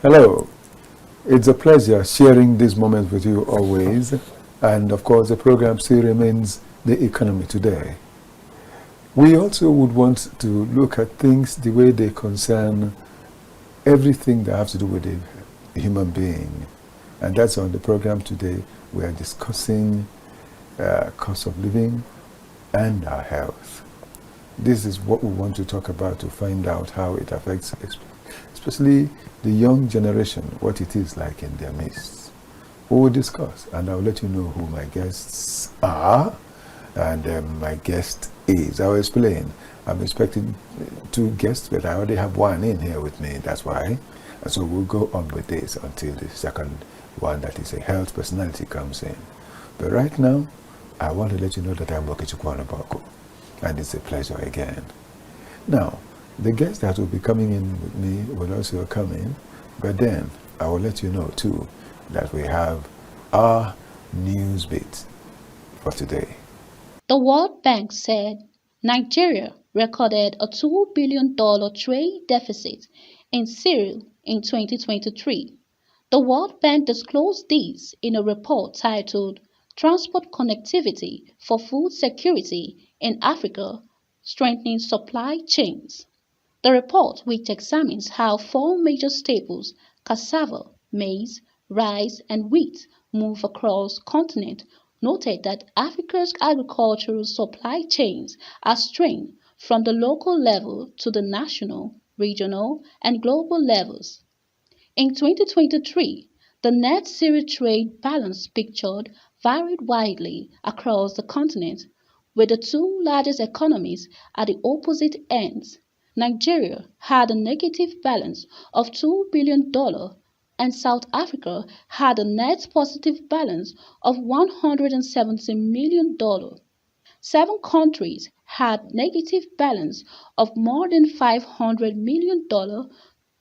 Hello. It's a pleasure sharing this moment with you always. And of course, the program still remains the economy today. We also would want to look at things the way they concern everything that has to do with the human being. And that's on the program today. We are discussing cost of living and our health. This is what we want to talk about to find out how it affects especially the young generation, what it is like in their midst. We will discuss, and I'll let you know who my guests are, and my guest is. I'll explain. I'm expecting 2 guests, but I already have 1 in here with me, that's why. And so we'll go on with this until the second one, that is a health personality, comes in. But right now, I want to let you know that I'm Okechukwu Onubogu, and it's a pleasure again. Now, the guests that will be coming in with me will also come in, but then I will let you know too that we have our news bit for today. The World Bank said Nigeria recorded a $2 billion trade deficit in cereal in 2023. The World Bank disclosed this in a report titled Transport Connectivity for Food Security in Africa, Strengthening Supply Chains. The report, which examines how 4 major staples, cassava, maize, rice, and wheat, move across the continent, noted that Africa's agricultural supply chains are strained from the local level to the national, regional, and global levels. In 2023, the net zero trade balance pictured varied widely across the continent, with the 2 largest economies at the opposite ends. Nigeria had a negative balance of $2 billion and South Africa had a net positive balance of $170 million. 7 countries had negative balance of more than $500 million,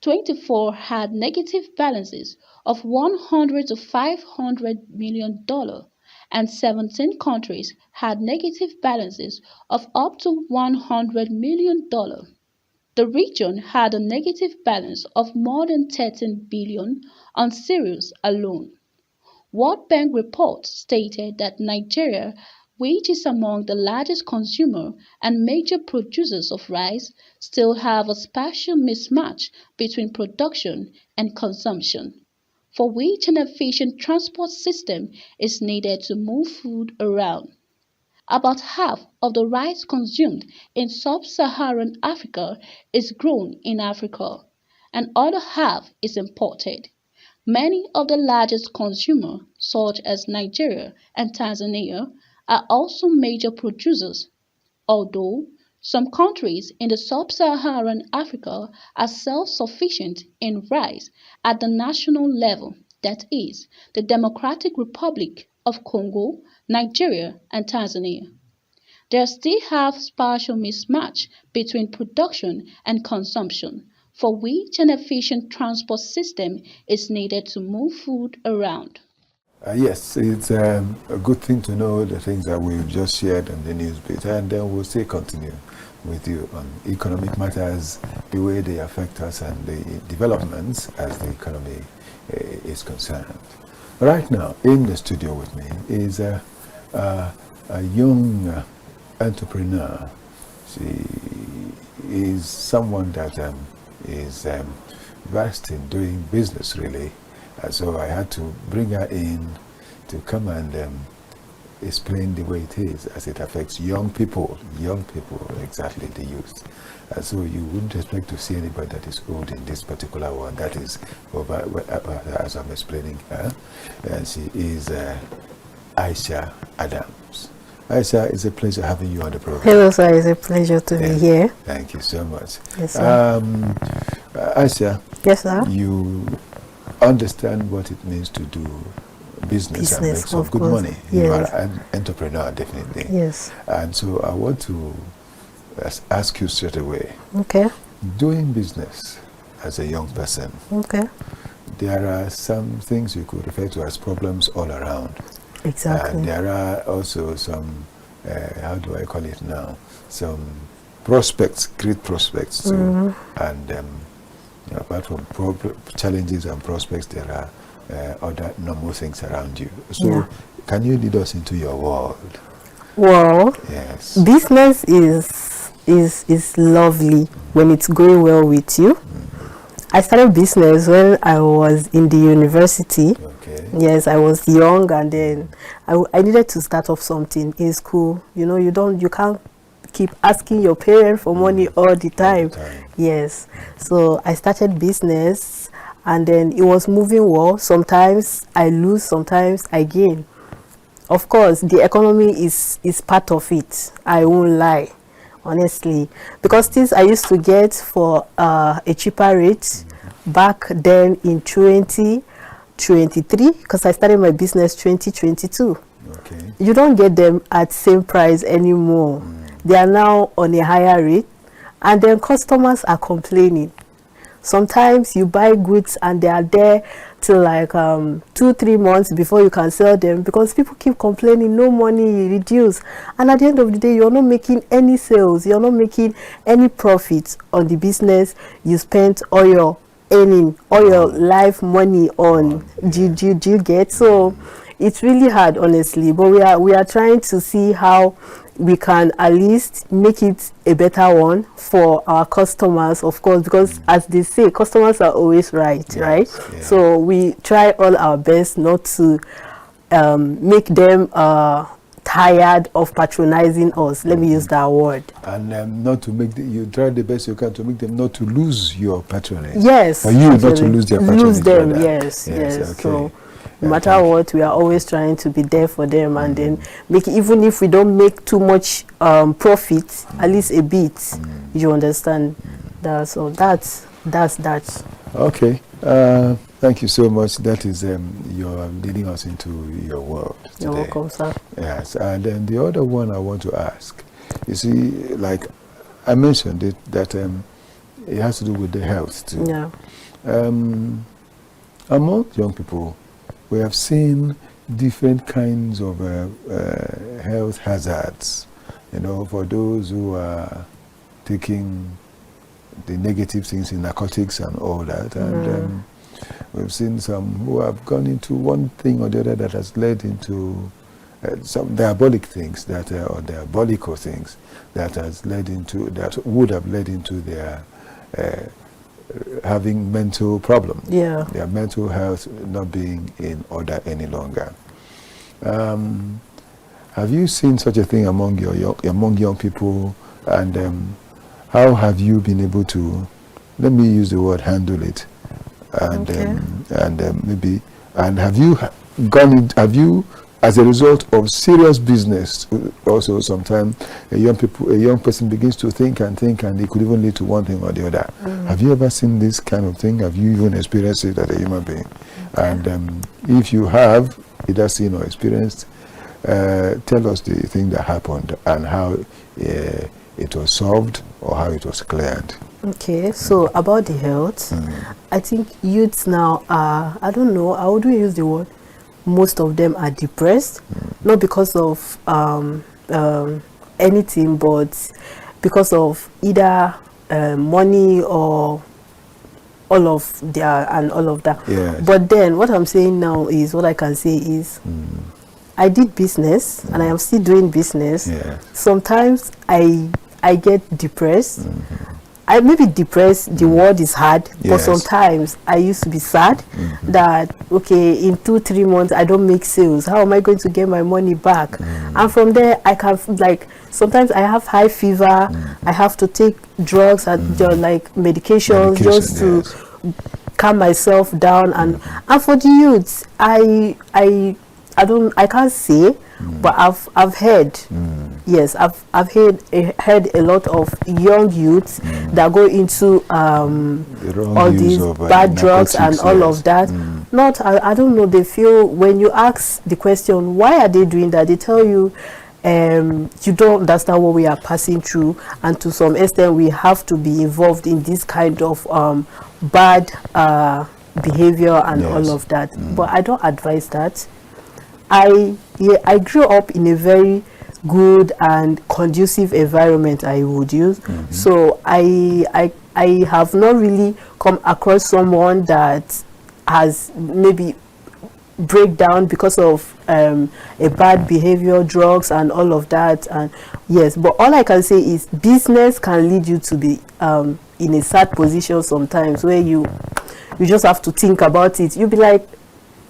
24 had negative balances of $100 to $500 million, and 17 countries had negative balances of up to $100 million. The region had a negative balance of more than $13 billion on cereals alone. World Bank report stated that Nigeria, which is among the largest consumer and major producers of rice, still have a spatial mismatch between production and consumption, for which an efficient transport system is needed to move food around. About half of the rice consumed in sub-Saharan Africa is grown in Africa, and other half is imported. Many of the largest consumers, such as Nigeria and Tanzania, are also major producers, although some countries in the sub-Saharan Africa are self-sufficient in rice at the national level, that is, the Democratic Republic of Congo, Nigeria, and Tanzania. There still have spatial mismatch between production and consumption, for which an efficient transport system is needed to move food around. Yes, it's a good thing to know the things that we've just shared on the news bit, and then we'll still continue with you on economic matters, the way they affect us, and the developments as the economy is concerned. Right now, in the studio with me is a young entrepreneur. She is someone that is versed in doing business, really. So I had to bring her in to come and explain the way it is as it affects young people, exactly, the youth. So you wouldn't expect to see anybody that is old in this particular one. That is, as I'm explaining her, and she is Aisha Adams. Aisha, it's a pleasure having you on the program. Hello, sir. It's a pleasure to be here. Thank you so much. Yes, sir. Aisha, yes, sir. You understand what it means to do business and make some good money. Yes. You are an entrepreneur, definitely. Yes. And so I want to ask you straight away. Okay. Doing business as a young person. Okay. There are some things you could refer to as problems all around. Exactly. And there are also some, how do I call it now? Some prospects, great prospects too. And Apart from challenges and prospects, there are other normal things around you. So, can you lead us into your world? Well, yes. Business is lovely when it's going well with you. I started business when I was in the university. Okay. Yes, I was young, and then I needed to start off something in school. You know, you can't keep asking your parents for money all the time. Yes. So I started business, and then it was moving well. Sometimes I lose, sometimes I gain. Of course, the economy is part of it. I won't lie, honestly, because things I used to get for a cheaper rate back then in 2023, because I started my business 2022. Okay. You don't get them at same price anymore. They are now on a higher rate, and then customers are complaining. Sometimes you buy goods and they are there till like 2-3 months before you can sell them, because people keep complaining, no money, reduce. And at the end of the day, you're not making any sales, you're not making any profits on the business you spent all your earning, all your life money on. Do you get? So it's really hard, honestly, but we are trying to see how we can at least make it a better one for our customers, of course, because as they say, customers are always right, right? Yeah. So we try all our best not to make them tired of patronizing us. Let me use that word. And not to make you try the best you can to make them not to lose your patronage. Yes. Or you not to lose their patronage. Lose them, rather. yes. Okay. So no matter what, we are always trying to be there for them, and then make, even if we don't make too much profit, at least a bit. You understand? So that's that. Okay. Thank you so much. That is you're leading us into your world today. You're welcome, sir. Yes. And then the other one I want to ask, you see, like I mentioned it, that it has to do with the health too. Yeah. Among young people, we have seen different kinds of health hazards, you know, for those who are taking the negative things in narcotics and all that. And we've seen some who have gone into one thing or the other that has led into some diabolic things that or diabolical things that has led into, that would have led into their having mental problems. Yeah. Their mental health not being in order any longer. Have you seen such a thing among young people, and how have you been able to, let me use the word, handle it, and maybe, and have you gone in, have you, as a result of serious business, also sometimes a young person begins to think and it could even lead to one thing or the other. Have you ever seen this kind of thing? Have you even experienced it as a human being? And if you have either seen or experienced, tell us the thing that happened and how it was solved or how it was cleared. Okay, so about the health, I think youths now are, I don't know, how do we use the word? Most of them are depressed, not because of anything, but because of either money or all of that. Yes. But then what I'm saying now is, what I can say is, I did business and I am still doing business. Yeah. Sometimes I get depressed. I may be depressed, the word is hard, but sometimes I used to be sad that, okay, in 2-3 months I don't make sales. How am I going to get my money back? And from there, I can, like, sometimes I have high fever, I have to take drugs and like medications just to calm myself down. And for the youths, I can't say, but I've heard, yes, I've heard a lot of young youths that go into all these bad drugs and all of that. Not, I don't know, they feel, when you ask the question, why are they doing that? They tell you, you don't understand what we are passing through, and to some extent we have to be involved in this kind of bad behavior and all of that. But I don't advise that. I grew up in a very good and conducive environment, I would use. So I I have not really come across someone that has maybe breakdown because of a bad behavior, drugs and all of that. And yes, but all I can say is business can lead you to be in a sad position sometimes, where you just have to think about it. You'll be like,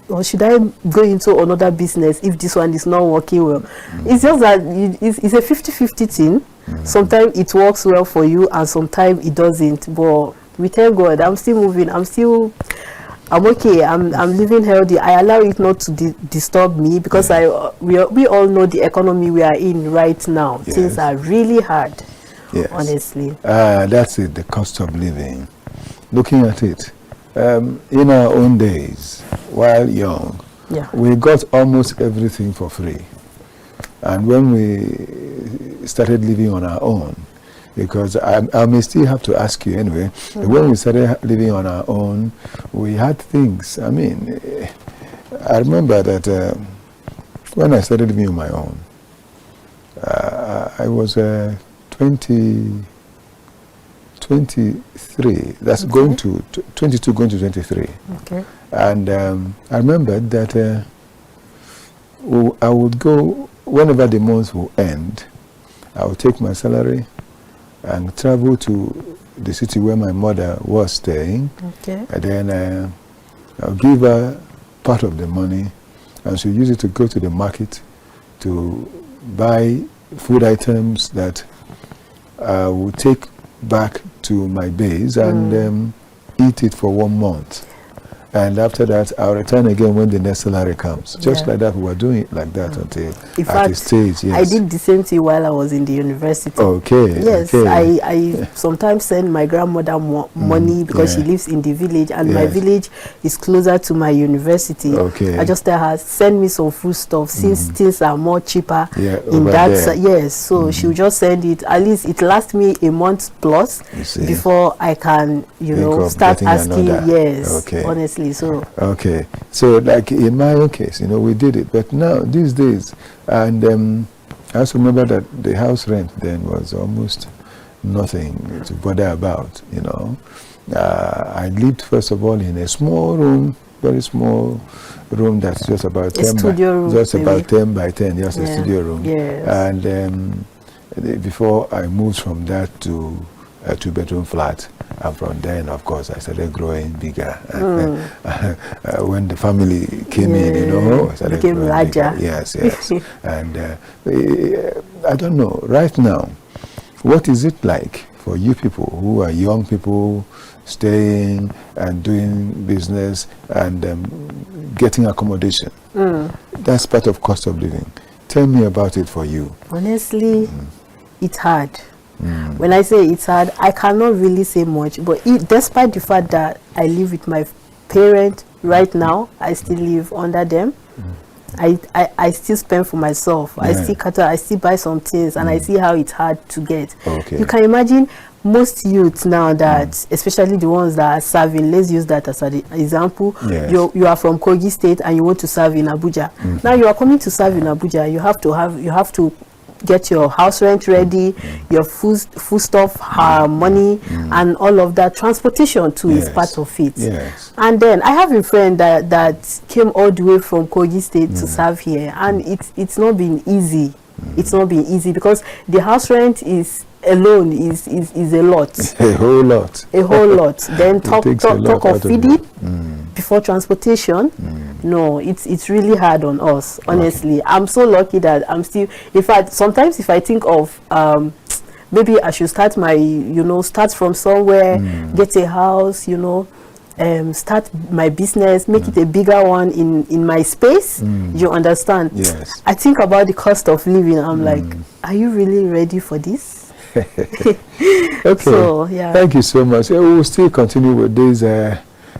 or should I go into another business if this one is not working well? It's just that it's a 50-50 thing. Sometimes it works well for you and sometimes it doesn't, but we thank God I'm still moving. I'm okay. I'm living healthy. I allow it not to disturb me, because we all know the economy we are in right now. Yes. Things are really hard. Yes. Honestly. That's it, the cost of living. Looking at it, in our own days, while young, we got almost everything for free. And when we started living on our own, because I may still have to ask you anyway, when we started living on our own, we had things. I mean, I remember that when I started living on my own, I was 23, that's going to 22, going to 23. Okay. And I remembered that I would go, whenever the month will end, I would take my salary and travel to the city where my mother was staying. Okay. And then I'll give her part of the money, and she'll use it to go to the market to buy food items that I will take back to my base and eat it for 1 month. And after that, I'll return again when the next salary comes. Just like that, we were doing it like that until in at fact, the stage. Yes. I did the same thing while I was in the university. Okay. Yes, okay. I sometimes send my grandmother money because she lives in the village, and my village is closer to my university. Okay. I just tell her, send me some food stuff since things are more cheaper in that. Yes, so she'll just send it. At least it lasts me a month plus before I can, start asking. Yes, okay. Honestly. So like in my own case, we did it, but now these days, and I also remember that the house rent then was almost nothing to bother about. I lived first of all in a small room, very small room that's just about 10 about 10 by 10, just a studio room. Yes. And before I moved from that to a 2-bedroom flat, and from then, of course, I started growing bigger. When the family came in, I started became larger. Yes. And I don't know, right now, what is it like for you people who are young people staying and doing business and getting accommodation? That's part of cost of living. Tell me about it for you. Honestly, it's hard. When I say it's hard, I cannot really say much, but despite the fact that I live with my parents right now, I still live under them. I still spend for myself. I still cater, I still buy some things, and I see how it's hard to get. You can imagine most youths now that, especially the ones that are serving, let's use that as an example. You are from Kogi State and you want to serve in Abuja. Now you are coming to serve in Abuja, you have to get your house rent ready, your food stuff, money, and all of that. Transportation too is part of it. And then I have a friend that came all the way from Kogi State to serve here, and it's not been easy. It's not been easy because the house rent alone is a lot. A whole lot. Then talk of feeding before transportation. No, it's really hard on us, honestly. I'm so lucky that I'm still, in fact, sometimes if I think of maybe I should start start from somewhere, get a house, start my business, make it a bigger one in my space. You understand? Yes. I think about the cost of living. I'm like, are you really ready for this? Okay. So, yeah. Thank you so much. We will still continue with this,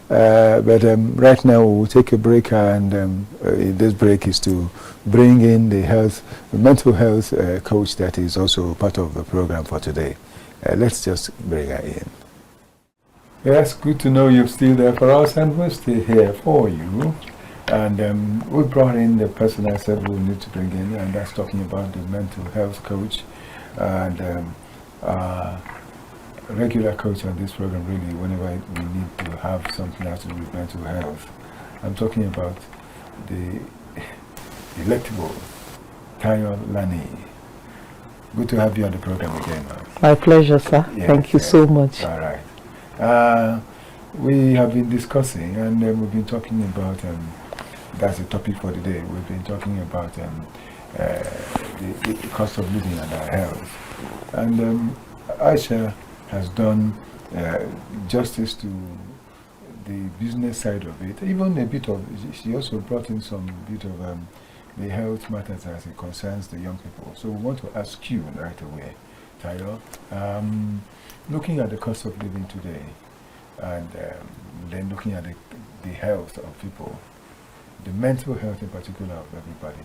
but right now we will take a break, and this break is to bring in the mental health coach that is also part of the program for today. Let's just bring her in. Yes, good to know you're still there for us, and we're still here for you. And we brought in the person I said we need to bring in, and that's talking about the mental health coach. And regular coach on this program, really, whenever we need to have something else to do with mental health. I'm talking about the electable Laniyi. Good to have you on the program again, man. My pleasure, sir. Yes, Thank you so much. All right. We have been discussing, and we've been talking about, that's the topic for today. We've been talking about the cost of living and our health. And Aisha has done justice to the business side of it. Even a bit of, she also brought in some bit of the health matters as it concerns the young people. So we want to ask you right away, Tayo, looking at the cost of living today, and then looking at the health of people, the mental health in particular of everybody,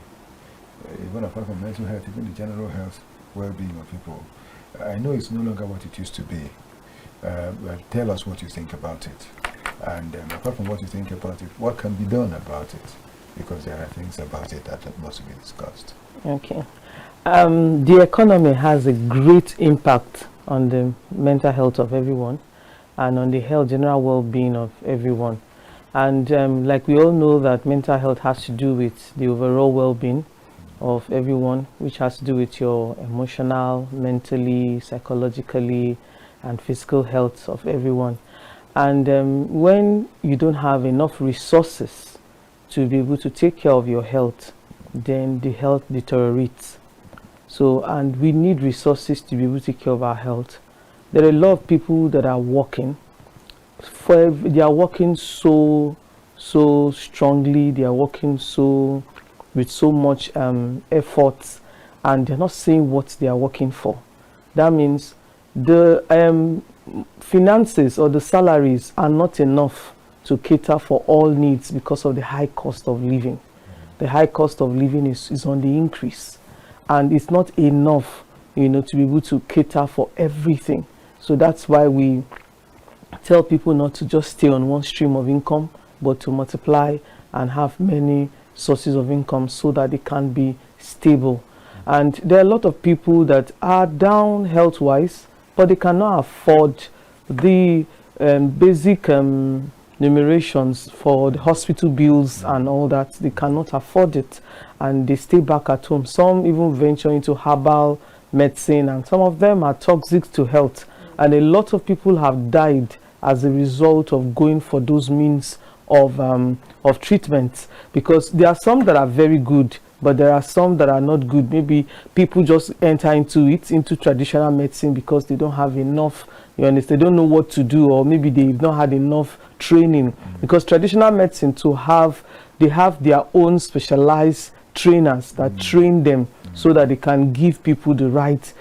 even apart from mental health, even the general health, well-being of people. I know it's no longer what it used to be, but tell us what you think about it. And apart from what you think about it, what can be done about it? Because there are things about it that must be discussed. Okay. The economy has a great impact on the mental health of everyone and on the general well-being of everyone. And like we all know that mental health has to do with the overall well-being of everyone, which has to do with your emotional, mentally, psychologically, and physical health of everyone. And when you don't have enough resources to be able to take care of your health, then the health deteriorates. So, and we need resources to be able to take care of our health. There are a lot of people that are working. They are working so strongly. They are working with so much effort, and they're not seeing what they are working for. That means the finances or the salaries are not enough to cater for all needs because of the high cost of living. The high cost of living is on the increase, and it's not enough, to be able to cater for everything. So that's why we tell people not to just stay on one stream of income, but to multiply and have many sources of income so that they can be stable. And there are a lot of people that are down health-wise, but they cannot afford the basic numerations for the hospital bills and all that. They cannot afford it, and they stay back at home. Some even venture into herbal medicine, and some of them are toxic to health. And a lot of people have died as a result of going for those means of treatment, because there are some that are very good, but there are some that are not good. Maybe people just enter into traditional medicine because they don't have enough, you understand, they don't know what to do, or maybe they've not had enough training. Because traditional medicine, they have their own specialized trainers that train them so that they can give people the right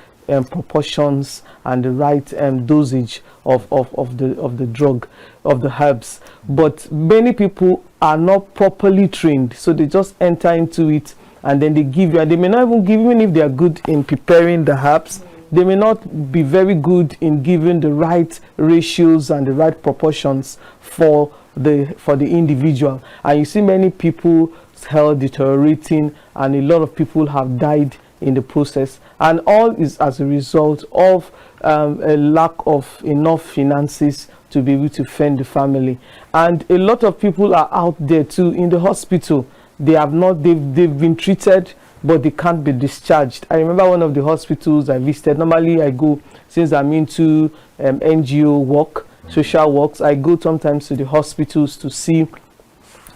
proportions and the right dosage of the drug, of the herbs. But many people are not properly trained, so they just enter into it and then they give you, and they may not even give, even if they are good in preparing the herbs, they may not be very good in giving the right ratios and the right proportions for the individual. And you see many people's health deteriorating, and a lot of people have died in the process, and all is as a result of a lack of enough finances to be able to fend the family. And a lot of people are out there too in the hospital. They've been treated, but they can't be discharged. I remember one of the hospitals I visited. Normally I go, since I'm into NGO work, social works, I go sometimes to the hospitals to see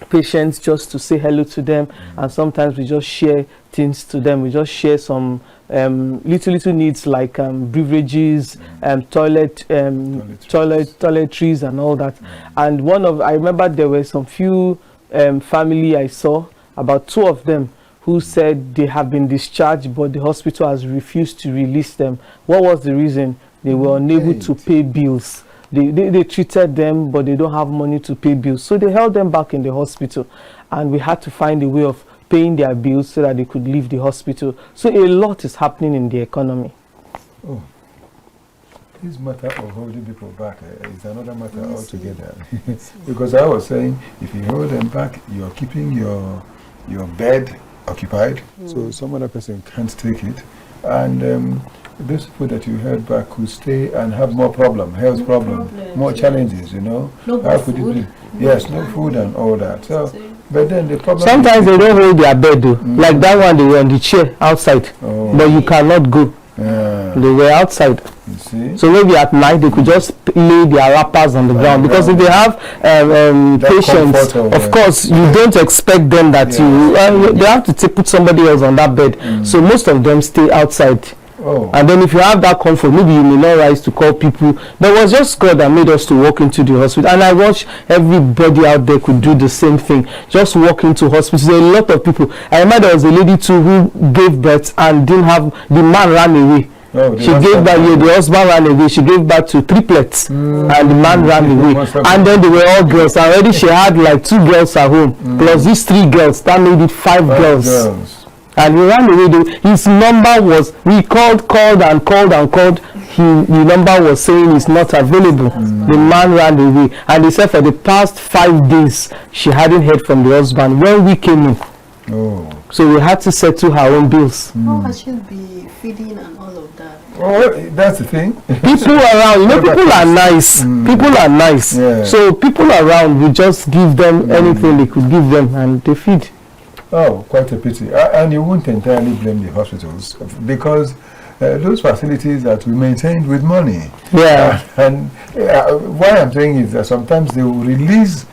patients, just to say hello to them, and sometimes we just share things to them. We just share some little needs like beverages, toiletries and all that. And I remember there were some few family I saw, about 2 of them, who said they have been discharged, but the hospital has refused to release them. What was the reason? They were unable to pay bills. They treated them, but they don't have money to pay bills. So they held them back in the hospital, and we had to find a way of paying their bills so that they could leave the hospital. So a lot is happening in the economy. Oh, this matter of holding people back is another matter altogether. Because I was saying, if you hold them back, you're keeping your bed occupied, so some other person can't take it. And those people that you held back could stay and have more health problems, more challenges, you know. No How good could food. it be? Yes, no food and all that. So, but then the problem Sometimes they don't hold their bed though. Like that one, they were on the chair outside, but you cannot go. They were outside. You see? So maybe at night they could just lay their wrappers on the ground, because if they have patients, of course you don't expect them that they have to put somebody else on that bed. So most of them stay outside. And then if you have that comfort, maybe you may not rise to call people. There was just God that made us to walk into the hospital, and I watch everybody out there could do the same thing. Just walk into hospitals. There are a lot of people. I remember there was a lady too who gave birth and didn't have, the man ran away. She gave birth, the husband ran away. She gave birth to triplets, and the man ran away. And then they were all girls. Already she had like 2 girls at home, plus these 3 girls. That made it 5 girls. And he ran away. His number was, we called. The number was saying it's not available. The man ran away. And they said for the past 5 days, she hadn't heard from the husband. When we came in, so we had to settle her own bills. How much she'll be feeding and all of that? Oh, that's the thing. People around, you know, people are nice. People are nice. Yeah. So people around, we just give them anything they could give them, and they feed. Oh, quite a pity. And you won't entirely blame the hospitals, because those facilities that we maintained with money. Yeah. And what I'm saying is that sometimes they will release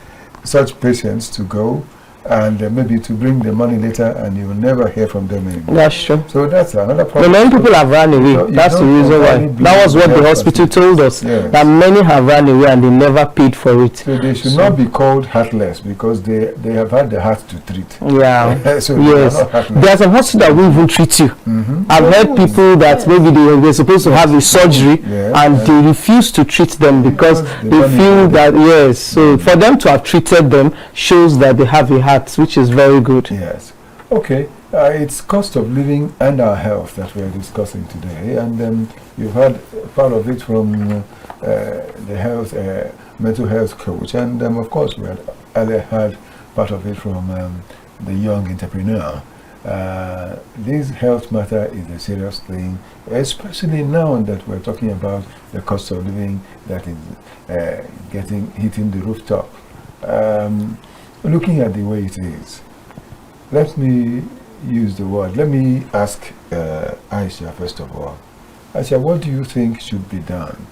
such patients to go, and maybe to bring the money later, and you will never hear from them anymore. That's true. So that's another problem. Many people have run away. That's the reason why. That was what the hospital told us. Yes. That many have run away and they never paid for it. So they should not be called heartless, because they have had the heart to treat. Yeah. So Yes. there are some hospitals that will even treat you. I've heard people that maybe they were supposed to have a surgery and they refuse to treat them because they feel that, so for them to have treated them shows that they have a heart, which is very good. Yes. Okay. It's cost of living and our health that we are discussing today, and you've had part of it from the health, mental health coach, and of course we had had part of it from the young entrepreneur. This health matter is a serious thing, especially now that we're talking about the cost of living that is hitting the rooftop. Looking at the way it is, let me use the word. Let me ask Aisha first of all. Aisha, what do you think should be done?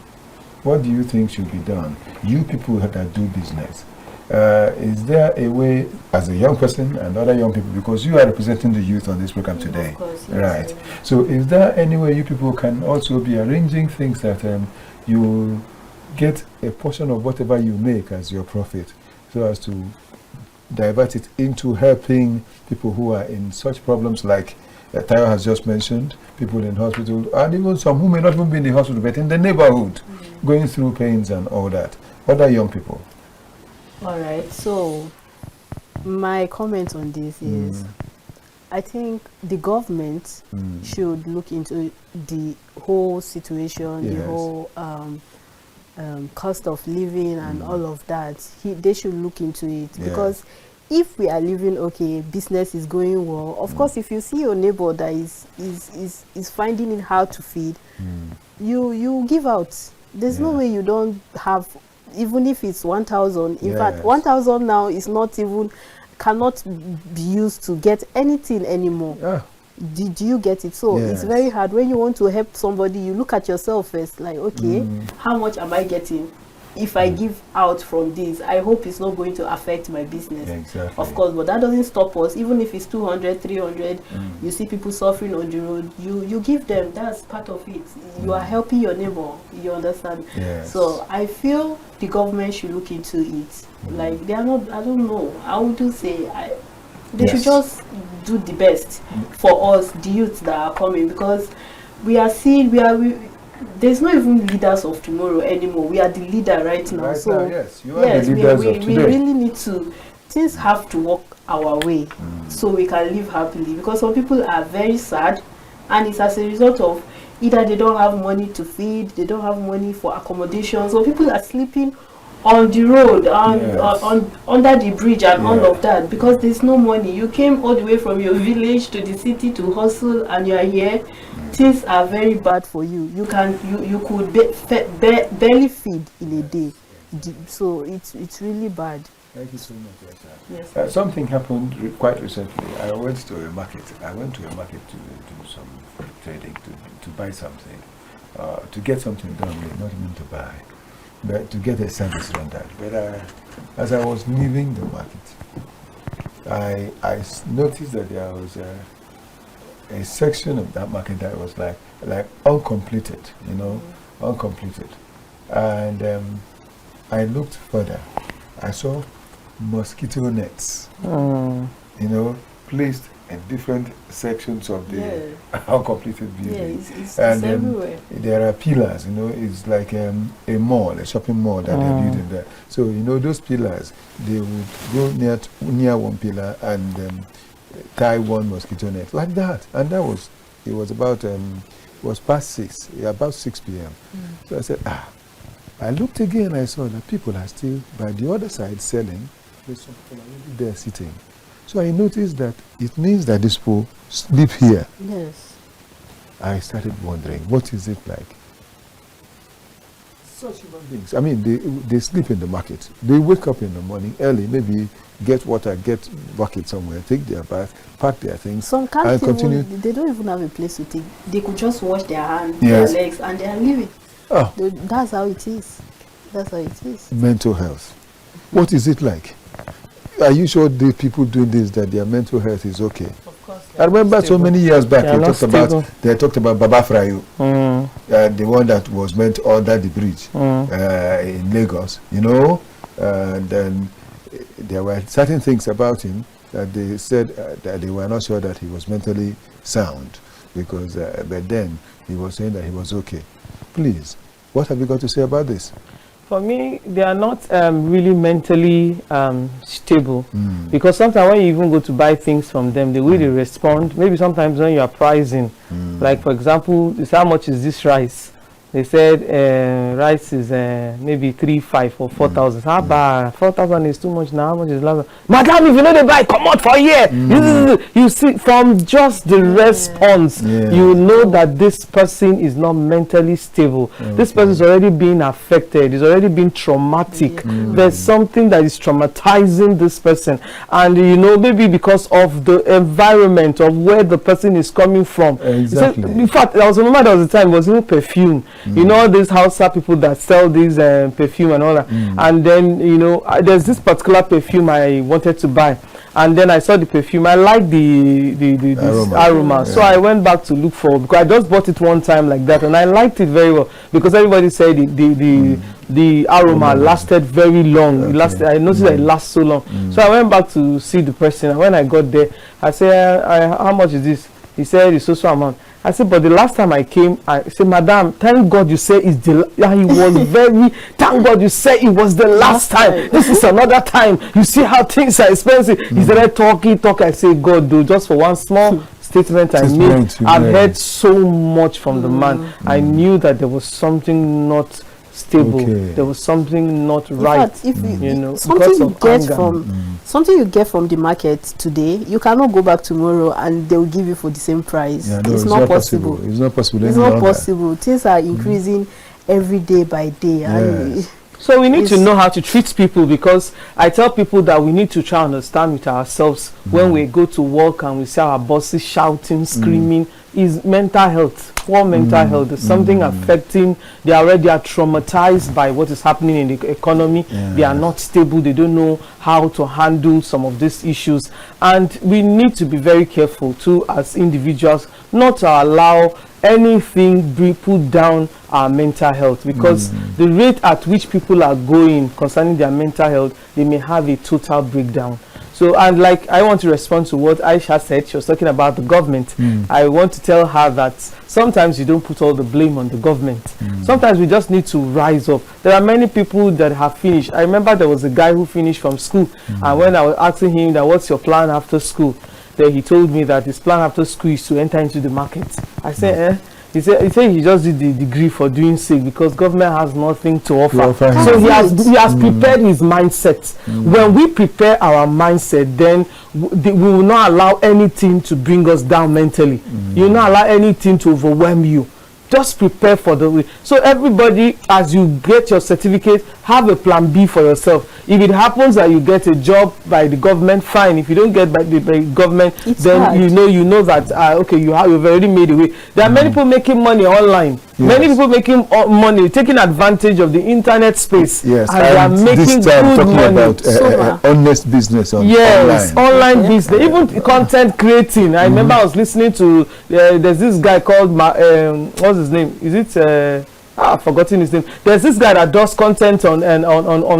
What do you think should be done? You people that do business, is there a way, as a young person and other young people, because you are representing the youth on this program today, Of course, yes, right? So is there any way you people can also be arranging things that you get a portion of whatever you make as your profit, so as to divert it into helping people who are in such problems like Tayo has just mentioned, people in hospital, and even some who may not even be in the hospital, but in the neighborhood, going through pains and all that. Other young people. All right. So my comment on this is, I think the government should look into the whole situation, the whole cost of living and all of that. They should look into it, because if we are living okay, business is going well, of course if you see your neighbor that is finding it hard to feed, you give out. There's no way you don't have, even if it's 1,000. In fact, 1,000 now is not even, cannot be used to get anything anymore. Did you get it? So it's very hard when you want to help somebody. You look at yourself first, like, okay, how much am I getting? If I give out from this, I hope it's not going to affect my business. Exactly. Of course, but that doesn't stop us. Even if it's 200, 300, you see people suffering on the road, you give them. That's part of it. You are helping your neighbor. You understand? Yes. So I feel the government should look into it. Like, they are not, I don't know, I would just say, they should just do the best for us, the youth that are coming, because we are seeing, there's not even leaders of tomorrow anymore. We are the leader right now. So you are the leaders of today. We really need to, things have to work our way so we can live happily, because some people are very sad, and it's as a result of either they don't have money to feed, they don't have money for accommodation. So people are sleeping on the road, Yes. on under the bridge and all Yeah. of that, because there's no money. You came all the way from your village to the city to hustle, and you are here. Things are very bad for you. You could barely feed in a day. So it's really bad. Thank you so much, Aisha. Yes. Something happened quite recently. I went to a market. I went to a market to do some trading, to buy something, to get something done, not even to buy, but to get a service rendered. But as I was leaving the market, I noticed that there was a section of that market that was like uncompleted, uncompleted. And I looked further. I saw mosquito nets, placed in different sections of the uncompleted building. Yeah, it's and everywhere. There are pillars, it's like a mall, a shopping mall that they're building there. So, those pillars, they would go near one pillar and tie one mosquito net, like that. And it was past 6, about 6 p.m. So I said, I looked again, I saw that people are still by the other side selling. There's some people already there sitting. So I noticed that it means that these people sleep here. Yes. I started wondering, what is it like? Such human beings. I mean, they sleep in the market. They wake up in the morning early, maybe get water, get bucket somewhere, take their bath, pack their things, Some and can't continue. even, they don't even have a place to take. They could just wash their hands, Yes. their legs, and they are leaving. Oh, That's how it is. That's how it is. mental health. What is it like? Are you sure the people doing this, that their mental health is okay? Of course. I remember so many years back They are not stable. they talked about Baba Frayo, the one that was meant under the bridge in Lagos, and then there were certain things about him that they said that they were not sure that he was mentally sound, because but then he was saying that he was okay. Please, what have you got to say about this? For me, they are not really mentally stable, because sometimes when you even go to buy things from them, the way they respond, maybe sometimes when you are pricing, like for example, it's how much is this rice? They said rice is maybe 3,500 or 4,000. How bad? 4,000 is too much now. How much is last? Madam, if you know they buy, come out for a year. You see, from just the response, you know that this person is not mentally stable. Okay. This person is already being affected. It's already been traumatic. There's something that is traumatizing this person, and maybe because of the environment of where the person is coming from. Exactly. In fact, I remember there was a time it was even perfume. These Hausa people that sell this perfume and all that. And then, there's this particular perfume I wanted to buy. And then I saw the perfume. I like the aroma. So I went back to look for, because I just bought it one time like that. And I liked it very well, because everybody said the aroma lasted very long. Okay. I noticed that it lasts so long. So I went back to see the person. And when I got there, I said, how much is this? He said, it's so amount. I said, but the last time I came, I said, Madam, thank God you said it's the. He was very. Thank God you said it was the last time. This is another time. You see how things are expensive. He said, talk. I said, God, do just for one small statement I made. I've heard so much from the man. I knew that there was something not stable. Okay. There was something not right. Fact, something you get from the market today, you cannot go back tomorrow and they will give you for the same price. It's not possible. It's not possible. It's not possible. Things are increasing every day by day. And so we need to know how to treat people, because I tell people that we need to try and understand with ourselves when we go to work and we see our bosses shouting, screaming. Is mental health, poor mental health. There's something affecting. They are traumatized by what is happening in the economy. They are not stable. They don't know how to handle some of these issues, and we need to be very careful too as individuals, not to allow anything be put down our mental health, because the rate at which people are going concerning their mental health, they may have a total breakdown. So, and like I want to respond to what Aisha said. She was talking about the government. I want to tell her that sometimes you don't put all the blame on the government. Sometimes we just need to rise up. There are many people that have finished. I remember there was a guy who finished from school, and when I was asking him that what's your plan after school, then he told me that his plan after school is to enter into the market. I said, He said he just did the degree for doing sake because government has nothing to offer. So he has prepared his mindset. When we prepare our mindset, then we will not allow anything to bring us down mentally. You will not allow anything to overwhelm you. Just prepare for the way. So everybody, as you get your certificate, have a plan B for yourself. If it happens that you get a job by the government, fine. If you don't get by the government, then hard. you know that okay, you've already made a way. There are many people making money online. Yes. Many people making money, taking advantage of the internet space. Yes, and they are making good money. About honest business online. Yes, online business, even content creating. I remember I was listening to there's this guy called what's his name? Is it? I've forgotten his name. There's this guy that does content on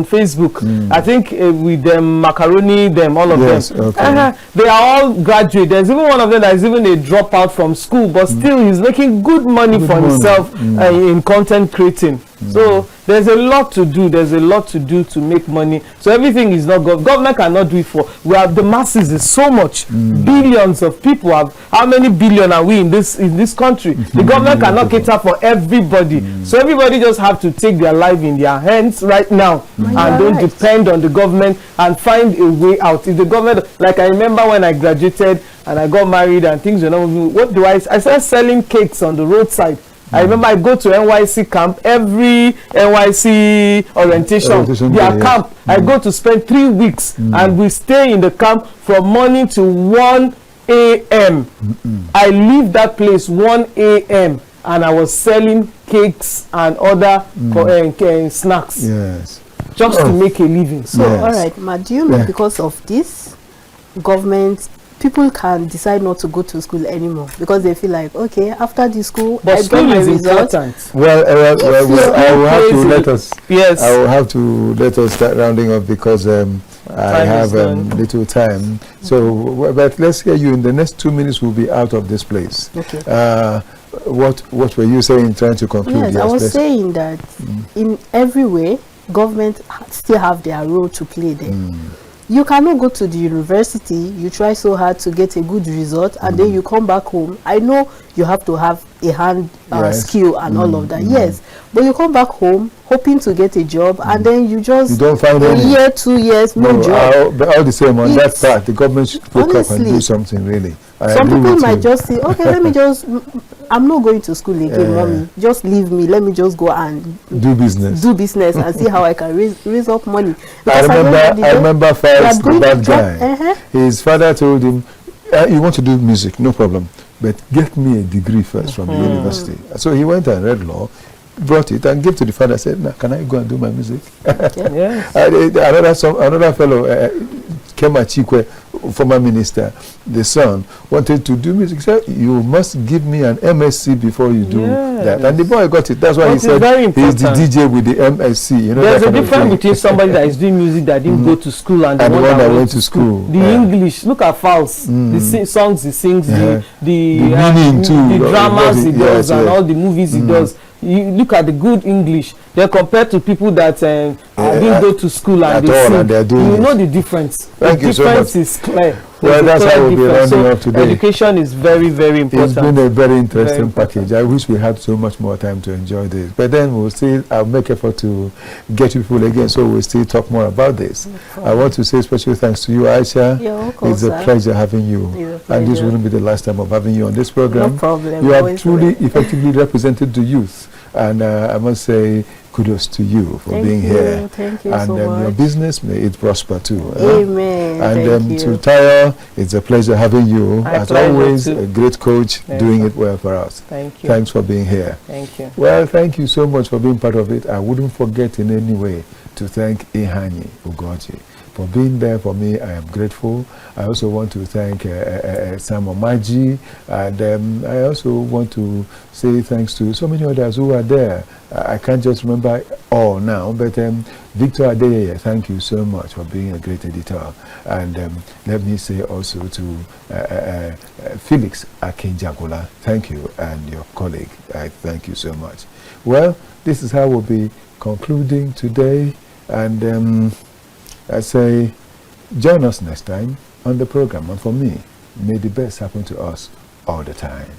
Facebook. I think with them macaroni, all of them. Okay. They are all graduate. There's even one of them that is even a dropout from school, but still he's making good money for himself in content creating. So there's a lot to do. There's a lot to do to make money. So everything is not government cannot do it for. We have the masses. Is so much billions of people. How many billion are we in this country? The government cannot cater for everybody. So everybody just have to take their life in their hands right now and don't depend on the government and find a way out. If the government, like I remember when I graduated and I got married and things were not moving, what do I started selling cakes on the roadside. I remember I go to NYC camp, every NYC orientation their camp. I go to spend 3 weeks and we stay in the camp from morning to 1 a.m. I leave that place 1 a.m. and I was selling cakes and other snacks. Yes. Just to make a living. So, all right, Ma, do you know because of this, government people can decide not to go to school anymore because they feel like, okay, after the school, but school is important. Well, I will have to let us. Yes, I will have to let us start rounding up because I have little time. So, but let's hear you in the next 2 minutes. We'll be out of this place. Okay. What were you saying? Trying to conclude? Yes, I was saying that in every way, government still have their role to play there. You cannot go to the university, you try so hard to get a good result, and then you come back home. I know you have to have a hand skill and all of that, yes. But you come back home hoping to get a job, and then you just, don't find a year, 2 years, no job. But all the same, on that part, the government should pick up and do something, really. Some people might just say, okay, let me just, I'm not going to school again, mommy. Just leave me. Let me just go and do business and see how I can raise up money. I remember first that guy. His father told him, you want to do music, no problem, but get me a degree first from the university. So he went and read law, brought it and gave to the father, said, now, can I go and do my music? Another fellow, Okechukwu, former minister, the son, wanted to do music. He said, you must give me an MSc before you do that. And the boy got it. That's why he said he's the DJ with the MSc. You know, there's a difference between somebody that is doing music that didn't go to school and the one that went to school. The English, look at Fowles, the songs he sings, the meaning too, the dramas he does and all the movies he does. You look at the good English. They're compared to people that didn't go to school and they sing. You know the difference. Thank you so much. The difference is clear. Well, that's how we'll be rounding up today. Education is very, very important. It's been a very interesting package. I wish we had so much more time to enjoy this. But then I'll make effort to get you people again so we'll still talk more about this. I want to say special thanks to you, Aisha. It's a pleasure having you. And this wouldn't be the last time of having you on this program. No problem. You have truly, effectively represented the youth. And I must say, kudos to you for being here. Thank you and so much. Your business, may it prosper too. Amen. And to Tayo, it's a pleasure having you. As always, a great coach doing it well for us. Thank you. Thanks for being here. Thank you. Well, thank you so much for being part of it. I wouldn't forget in any way to thank Ihanyi Ugoji for being there for me. I am grateful. I also want to thank Sam Omaji, and I also want to say thanks to so many others who are there. I can't just remember all now, but Victor Adeyeye, thank you so much for being a great editor. And let me say also to Felix Akinjagola, thank you, and your colleague, I thank you so much. Well, this is how we'll be concluding today, and I say, join us next time on the program. And for me, may the best happen to us all the time.